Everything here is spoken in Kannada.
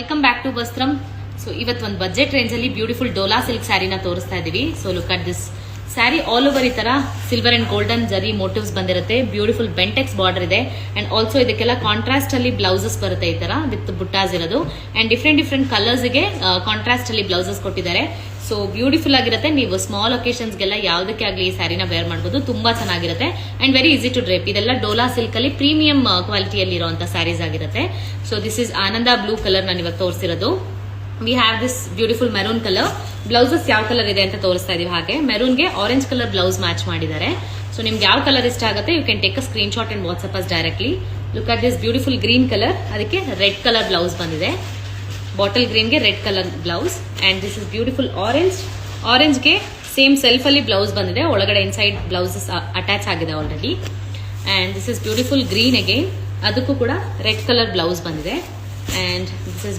Welcome back to Vastram. So ಇವತ್ತು ಒಂದು ಬಜೆಟ್ ರೇಂಜ್ ಅಲ್ಲಿ ಬ್ಯೂಟಿಫುಲ್ ಡೋಲಾ ಸಿಲ್ಕ್ ಸ್ಯಾರಿನ ತೋರಿಸ್ತಾ ಇದೀವಿ. So look at this saree all over ಈ ತರ silver and golden zari motifs ಬಂದಿರುತ್ತೆ. ಬ್ಯೂಟಿಫುಲ್ ಬೆಂಟೆಕ್ಸ್ ಬಾರ್ಡರ್ ಇದೆ ಅಂಡ್ ಆಲ್ಸೋ ಇದಕ್ಕೆಲ್ಲ ಕಾಂಟ್ರಾಸ್ಟ್ ಅಲ್ಲಿ ಬ್ಲೌಸಸ್ ಬರುತ್ತೆ ಈ ತರ ವಿತ್ ಬುಟ್ಟಾಸ್ ಇರೋದು ಅಂಡ್ ಡಿಫ್ರೆಂಟ್ ಕಲರ್ಸ್ ಗೆ ಕಾಂಟ್ರಾಸ್ಟ್ ಅಲ್ಲಿ ಬ್ಲೌಸಸ್ ಕೊಟ್ಟಿದ್ದಾರೆ. ಸೊ ಬ್ಯೂಟಿಫುಲ್ ಆಗಿರುತ್ತೆ. ನೀವು ಸ್ಮಾಲ್ ಒಕೇಶನ್ಸ್ ಗೆಲ್ಲ ಯಾವುದಕ್ಕೆ ಆಗಲಿ ಈ ಸ್ಯಾರಿನ ವೇರ್ ಮಾಡಬಹುದು. ತುಂಬಾ ಚೆನ್ನಾಗಿರುತ್ತೆ and very easy to drape. ಇದೆಲ್ಲ ಡೋಲಾ ಸಿಲ್ಕ್ ಅಲ್ಲಿ ಪ್ರೀಮಿಯಂ ಕ್ವಾಲಿಟಿಯಲ್ಲಿ ಇರುವಂತಹ ಸ್ಯಾರೀಸ್ ಆಗಿರುತ್ತೆ. So this is Ananda blue colour ನಾನು ಇವಾಗ ತೋರಿಸಿರೋದು. We have this beautiful maroon colour. Blouses ಯಾವ ಕಲರ್ ಇದೆ ಅಂತ ತೋರಿಸ್ತಾ ಇದೀವಿ. ಹಾಗೆ ಮೆರೂನ್ಗೆ ಆರೆಂಜ್ ಕಲರ್ ಬ್ಲೌಸ್ ಮ್ಯಾಚ್ ಮಾಡಿದ್ದಾರೆ. ಸೊ ನಿಮ್ಗೆ ಯಾವ ಕಲರ್ ಇಷ್ಟ ಆಗುತ್ತೆ you can take a screen shot and WhatsApp us directly. Look at this beautiful green colour. ಅದಕ್ಕೆ ರೆಡ್ ಕಲರ್ ಬ್ಲೌಸ್ ಬಂದಿದೆ. ಬಾಟಲ್ ಗ್ರೀನ್ಗೆ red colour blouse and this is beautiful ಆರೆಂಜ್ಗೆ ಸೇಮ್ ಸೆಲ್ಫ್ ಅಲ್ಲಿ ಬ್ಲೌಸ್ ಬಂದಿದೆ. ಒಳಗಡೆ ಇನ್ಸೈಡ್ ಬ್ಲೌಸಸ್ ಅಟ್ಯಾಚ್ ಆಗಿದೆ already. And this is beautiful green again. ಅದಕ್ಕೂ ಕೂಡ ರೆಡ್ ಕಲರ್ ಬ್ಲೌಸ್ ಬಂದಿದೆ ಅಂಡ್ ದಿಸ್ ಇಸ್